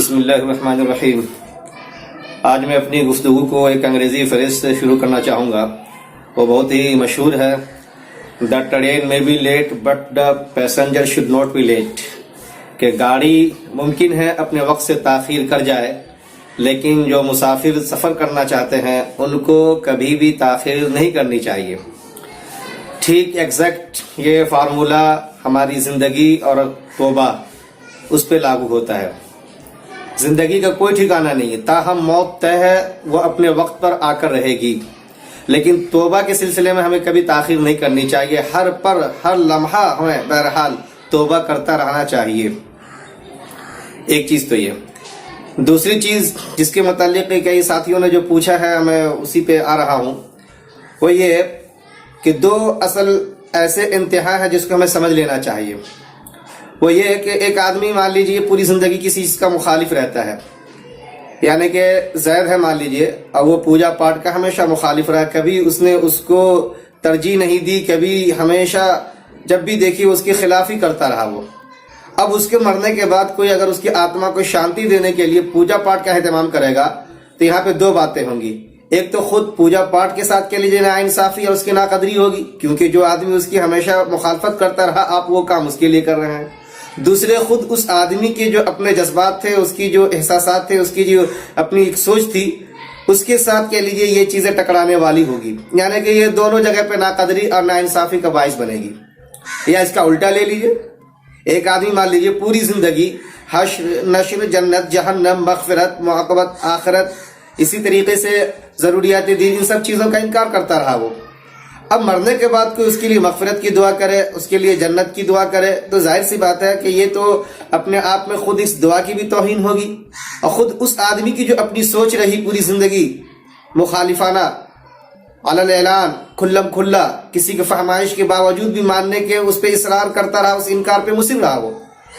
بسم اللہ الرحمن الرحیم۔ آج میں اپنی گفتگو کو ایک انگریزی فریز سے شروع کرنا چاہوں گا، وہ بہت ہی مشہور ہے۔ The train may be late but the passenger should not be late, کہ گاڑی ممکن ہے اپنے وقت سے تاخیر کر جائے، لیکن جو مسافر سفر کرنا چاہتے ہیں ان کو کبھی بھی تاخیر نہیں کرنی چاہیے۔ ٹھیک ایگزیکٹ یہ فارمولہ ہماری زندگی اور توبہ اس پہ لاگو ہوتا ہے۔ زندگی کا کوئی ٹھکانہ نہیں ہے، تاہم موت طے ہے، وہ اپنے وقت پر آ کر رہے گی، لیکن توبہ کے سلسلے میں ہمیں کبھی تاخیر نہیں کرنی چاہیے۔ ہر لمحہ ہمیں بہرحال توبہ کرتا رہنا چاہیے۔ ایک چیز تو یہ۔ دوسری چیز جس کے متعلق کئی ساتھیوں نے جو پوچھا ہے، میں اسی پہ آ رہا ہوں، وہ یہ کہ دو اصل ایسے انتہا ہے جس کو ہمیں سمجھ لینا چاہیے۔ وہ یہ ہے کہ ایک آدمی مان لیجئے پوری زندگی کسی چیز کا مخالف رہتا ہے، یعنی کہ زید ہے مان لیجئے، اور وہ پوجا پاٹ کا ہمیشہ مخالف رہا، کبھی اس نے اس کو ترجیح نہیں دی، کبھی ہمیشہ جب بھی دیکھی اس کے خلاف ہی کرتا رہا وہ۔ اب اس کے مرنے کے بعد کوئی اگر اس کی آتما کو شانتی دینے کے لیے پوجا پاٹ کا اہتمام کرے گا تو یہاں پہ دو باتیں ہوں گی۔ ایک تو خود پوجا پاٹ کے ساتھ کے لیے ناانصافی اور اس کی ناقدری ہوگی، کیونکہ جو آدمی اس کی ہمیشہ مخالفت کرتا رہا آپ وہ کام اس کے لیے کر رہے ہیں۔ دوسرے، خود اس آدمی کے جو اپنے جذبات تھے، اس کی جو احساسات تھے، اس کی جو اپنی ایک سوچ تھی، اس کے ساتھ کے لیے یہ چیزیں ٹکرانے والی ہوگی، یعنی کہ یہ دونوں جگہ پہ ناقدری اور ناانصافی کا باعث بنے گی۔ یا اس کا الٹا لے لیجئے، ایک آدمی مان لیجئے پوری زندگی حشر، نشر، جنت، جہنم، مغفرت، معاقبت، آخرت، اسی طریقے سے ضروریات دین، ان سب چیزوں کا انکار کرتا رہا وہ۔ اب مرنے کے بعد کوئی اس کے لیے مغفرت کی دعا کرے، اس کے لیے جنت کی دعا کرے، تو ظاہر سی بات ہے کہ یہ تو اپنے آپ میں خود اس دعا کی بھی توہین ہوگی، اور خود اس آدمی کی جو اپنی سوچ رہی پوری زندگی مخالفانہ، علی الاعلان، کھلم کھلا، کسی کے فرمائش کے باوجود بھی ماننے کے اس پہ اصرار کرتا رہا، اس انکار پہ مصر رہا وہ،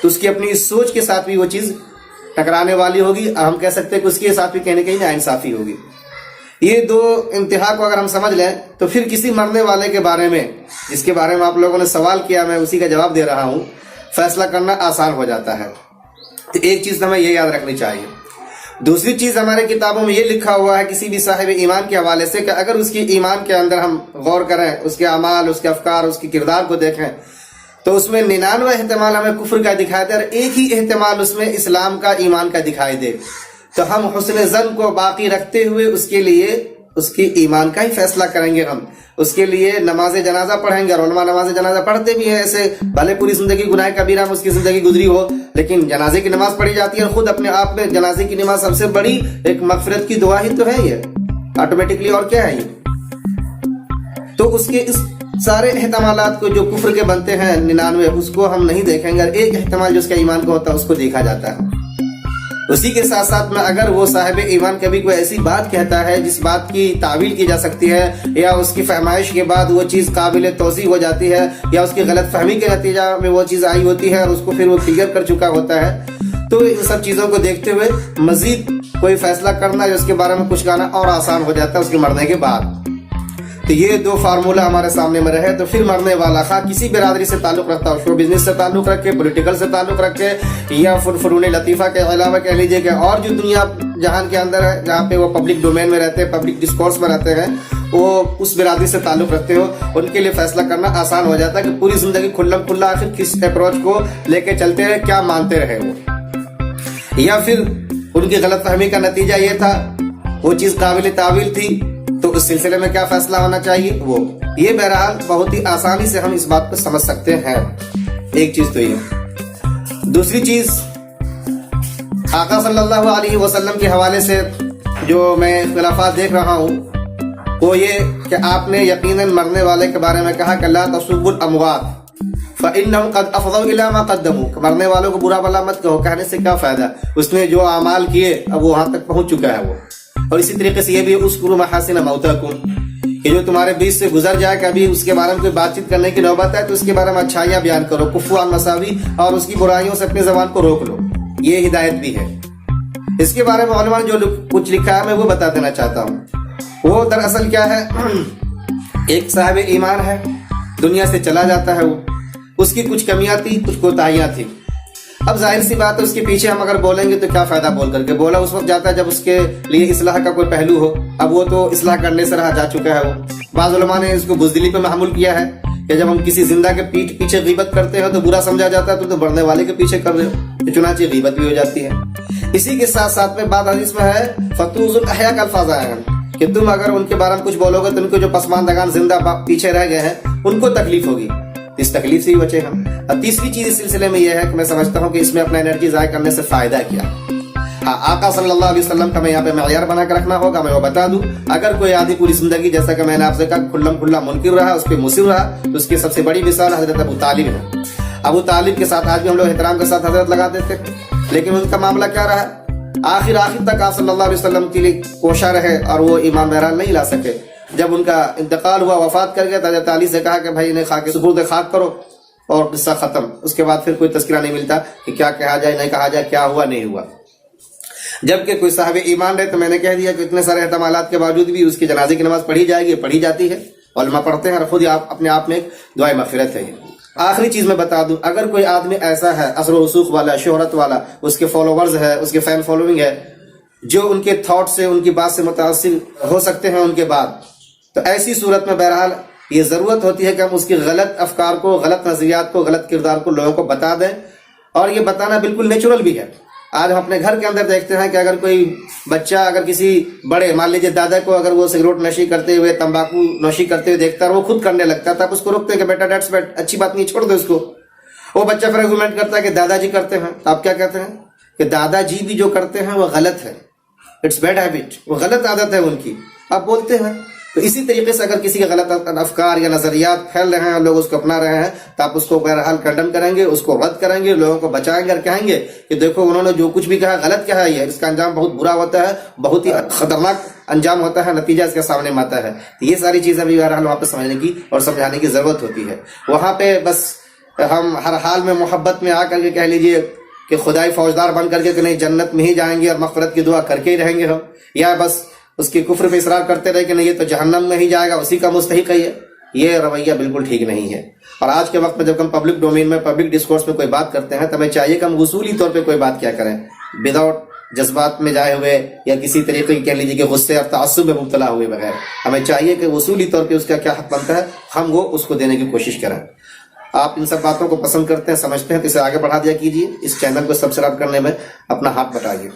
تو اس کی اپنی اس سوچ کے ساتھ بھی وہ چیز ٹکرانے والی ہوگی، اور ہم کہہ سکتے ہیں کہ اس کے ساتھ بھی کہیں نہ کہیں ناانصافی ہوگی۔ یہ دو انتہا کو اگر ہم سمجھ لیں تو پھر کسی مرنے والے کے بارے میں، جس کے بارے میں آپ لوگوں نے سوال کیا، میں اسی کا جواب دے رہا ہوں، فیصلہ کرنا آسان ہو جاتا ہے۔ تو ایک چیز ہمیں یہ یاد رکھنی چاہیے۔ دوسری چیز، ہمارے کتابوں میں یہ لکھا ہوا ہے کسی بھی صاحب ایمان کے حوالے سے کہ اگر اس کی ایمان کے اندر ہم غور کریں، اس کے اعمال، اس کے افکار، اس کی کردار کو دیکھیں، تو اس میں 99 احتمال ہمیں کفر کا دکھائی دے اور ایک ہی احتمال اس میں اسلام کا، ایمان کا دکھائی دے، تو ہم حسن ظن کو باقی رکھتے ہوئے اس کے لیے اس کی ایمان کا ہی فیصلہ کریں گے۔ ہم اس کے لیے نماز جنازہ پڑھیں گے، اور علماء نماز جنازہ پڑھتے بھی ہیں، ایسے بھلے پوری زندگی گناہ کبیرہ میں اس کی زندگی گزری ہو، لیکن جنازے کی نماز پڑھی جاتی ہے، اور خود اپنے آپ میں جنازے کی نماز سب سے بڑی ایک مغفرت کی دعا ہی تو ہے یہ آٹومیٹکلی، اور کیا ہے یہ؟ تو اس کے اس سارے احتمالات کو جو کفر کے بنتے ہیں 99، اس کو ہم نہیں دیکھیں گے، ایک احتمال جو اس کا ایمان کا ہوتا ہے اس کو دیکھا جاتا ہے۔ اسی کے ساتھ ساتھ میں اگر وہ صاحب ایمان کبھی کوئی ایسی بات کہتا ہے جس بات کی تعویل کی جا سکتی ہے، یا اس کی فہمائش کے بعد وہ چیز قابل توضیح ہو جاتی ہے، یا اس کی غلط فہمی کے نتیجہ میں وہ چیز آئی ہوتی ہے اور اس کو پھر وہ کلیئر کر چکا ہوتا ہے، تو ان سب چیزوں کو دیکھتے ہوئے مزید کوئی فیصلہ کرنا یا اس کے بارے میں کچھ کہنا اور آسان ہو جاتا ہے اس کے مرنے کے بعد۔ تو یہ دو فارمولہ ہمارے سامنے میں رہے، تو پھر مرنے والا خواہ کسی برادری سے تعلق رکھتا ہو، شو بزنس سے تعلق رکھے، پولیٹیکل سے تعلق رکھے، یا فنون لطیفہ کے علاوہ کہہ لیجئے کہ اور جو دنیا جہان کے اندر ہے جہاں پہ وہ پبلک ڈومین میں رہتے ہیں، پبلک ڈسکورس میں رہتے ہیں، وہ اس برادری سے تعلق رکھتے ہو، ان کے لیے فیصلہ کرنا آسان ہو جاتا ہے کہ پوری زندگی کھلم کھلا آخر کس اپروچ کو لے کے چلتے ہیں، کیا مانتے رہے وہ، یا پھر ان کی غلط فہمی کا نتیجہ یہ تھا وہ چیز قابل تعویل تھی، تو اس سلسلے میں کیا فیصلہ ہونا چاہیے وہ۔ یہ بہرحال بہت ہی آسانی سے ہم اس بات کو سمجھ سکتے ہیں۔ ایک چیز تو یہ۔ دوسری چیز، آقا صلی اللہ علیہ وسلم کے حوالے سے جو میں اختلافات دیکھ رہا ہوں وہ یہ کہ آپ نے یقیناً مرنے والے کے بارے میں کہا کہ لا تسبوا الاموات فانهم قد افضوا الى ما قدموا، مرنے والوں کو برا بھلا مت کہو، کہنے سے کیا فائدہ، اس نے جو اعمال کیے اب وہ وہاں تک پہنچ چکا ہے وہ۔ اور اسی طریقے سے یہ بھی اذکروا محاسن موتاکم، کہ جو تمہارے بیچ سے گزر جائے کہ ابھی اس کے بارے میں کوئی بات چیت کرنے کی نوبت ہے تو اس کے بارے میں اچھائیاں بیان کرو، کفوا عن مساوی، اور اس کی برائیوں سے اپنی زبان کو روک لو، یہ ہدایت بھی ہے۔ اس کے بارے میں علماء نے جو کچھ لکھا ہے میں وہ بتا دینا چاہتا ہوں۔ وہ دراصل کیا ہے، ایک صاحب ایمان ہے، دنیا سے چلا جاتا ہے وہ، اس کی کچھ کمیاں تھی، کچھ کوتاہیاں تھی، اب ظاہر سی بات ہے اس کے پیچھے ہم اگر بولیں گے تو کیا فائدہ بول کر کے، بولا اس وقت جاتا ہے جب اس کے لیے اصلاح کا کوئی پہلو ہو، اب وہ تو اصلاح کرنے سے رہا جا چکا ہے۔ وہ بعض علماء نے اس کو بزدلی پہ محمول کیا ہے کہ جب ہم کسی زندہ کے پیٹھ پیچھے غیبت کرتے ہیں تو برا سمجھا جاتا ہے، تو بڑھنے والے کے پیچھے کر رہے ہو، چنانچہ غیبت بھی ہو جاتی ہے۔ اسی کے ساتھ ساتھ میں بات حدیث میں ہے فتوز الاحیاء کا الفاظ آیا ہے کہ تم اگر ان کے بارے میں کچھ بولو گے تو ان کے جو پسماندگان زندہ پیچھے رہ گئے ہیں ان کو تکلیف ہوگی، اس تکلیف سے ہی بچے ہم۔ اور تیسری چیز اس سلسلے میں یہ ہے کہ میں سمجھتا ہوں کہ اس میں اپنا انرجی ضائع کرنے سے فائدہ کیا۔ ہاں، آقا صلی اللہ علیہ وسلم کا میں یہاں پہ معیار بنا کے رکھنا ہوگا، میں وہ بتا دوں۔ اگر کوئی آدمی پوری زندگی جیسا کہ میں نے آپ سے کہا کھلم کھلا منکر رہا، اس پہ مصر رہا، تو اس کی سب سے بڑی مثال حضرت ابو طالب ہے۔ ابو طالب کے ساتھ آج بھی ہم لوگ احترام کے ساتھ حضرت لگا دیتے ہیں، لیکن ان کا معاملہ کیا رہا؟ آخر تک آپ صلی اللہ علیہ وسلم کے لیے کوشاں رہے اور وہ ایمان بہرحال نہیں لا سکے۔ جب ان کا انتقال ہوا، وفات کر گیا، تو حضرت علی سے کہا کہ بھائی انہیں خاک سپرد خاک کرو، اور قصہ ختم۔ اس کے بعد پھر کوئی تذکرہ نہیں ملتا کہ کیا کہا جائے نہیں کہا جائے، کیا ہوا نہیں ہوا۔ جبکہ کوئی صاحب ایمان رہے تو میں نے کہہ دیا کہ اتنے سارے احتمالات کے باوجود بھی اس کی جنازے کی نماز پڑھی جائے گی، پڑھی جاتی ہے، علماء پڑھتے ہیں، اور خود اپنے آپ میں ایک دعائے مغفرت ہے۔ آخری چیز میں بتا دوں، اگر کوئی آدمی ایسا ہے اثر و رسوخ والا، شہرت والا، اس کے فالوورز ہے، اس کے فین فالوئنگ ہے، جو ان کے تھاٹ سے، ان کی بات سے متاثر ہو سکتے ہیں ان کے بعد، تو ایسی صورت میں بہرحال یہ ضرورت ہوتی ہے کہ ہم اس کی غلط افکار کو، غلط نظریات کو، غلط کردار کو لوگوں کو بتا دیں، اور یہ بتانا بالکل نیچرل بھی ہے۔ آج ہم اپنے گھر کے اندر دیکھتے ہیں کہ اگر کوئی بچہ اگر کسی بڑے، مان لیجیے دادا کو، اگر وہ سگریٹ نوشی کرتے ہوئے، تمباکو نوشی کرتے ہوئے دیکھتا ہے اور وہ خود کرنے لگتا ہے، تو آپ اس کو روکتے ہیں کہ بیٹا ڈیٹس بیٹ، اچھی بات نہیں، چھوڑ دو اس کو۔ وہ بچہ پھر آرگومنٹ کرتا ہے کہ دادا جی کرتے ہیں، تو آپ کیا کہتے ہیں کہ دادا جی بھی جو کرتے ہیں وہ غلط ہے، اٹس بیڈ ہیبٹ، وہ غلط عادت ہے ان کی، آپ بولتے ہیں۔ تو اسی طریقے سے اگر کسی کے غلط افکار یا نظریات پھیل رہے ہیں، لوگ اس کو اپنا رہے ہیں، تو آپ اس کو بہرحال کنڈم کریں گے، اس کو رد کریں گے، لوگوں کو بچائیں گے اور کہیں گے کہ دیکھو انہوں نے جو کچھ بھی کہا غلط کہا ہے، اس کا انجام بہت برا ہوتا ہے، بہت ہی خطرناک انجام ہوتا ہے، نتیجہ اس کے سامنے آتا ہے۔ تو یہ ساری چیزیں بھی بہرحال وہاں پہ سمجھنے کی اور سمجھانے کی ضرورت ہوتی ہے۔ وہاں پہ بس ہم ہر حال میں محبت میں آ کر کے کہہ لیجئے کہ خدائی فوجدار بن کر کے کہ نہیں جنت میں ہی جائیں گے اور مغفرت کی دعا کر کے ہی رہیں گے ہم، یا بس اس کی کفر پہ اصرار کرتے رہے کہ نہیں یہ تو جہنم میں ہی جائے گا، اسی کا مستحق ہے، یہ رویہ بالکل ٹھیک نہیں ہے۔ اور آج کے وقت میں جب ہم پبلک ڈومین میں، پبلک ڈسکورس میں کوئی بات کرتے ہیں تو ہمیں چاہیے کہ ہم اصولی طور پہ کوئی بات کیا کریں، وداؤٹ جذبات میں جائے ہوئے یا کسی طریقے کی کہہ لیجیے کہ غصے اور تعصب میں مبتلا ہوئے بغیر۔ ہمیں چاہیے کہ اصولی طور پہ اس کا کیا حق بنتا ہے، ہم وہ اس کو دینے کی کوشش کریں۔ آپ ان سب باتوں کو پسند کرتے ہیں، سمجھتے ہیں، تو اسے آگے بڑھا دیا کیجیے، اس چینل کو سبسکرائب کرنے میں اپنا ہاتھ بٹائیے۔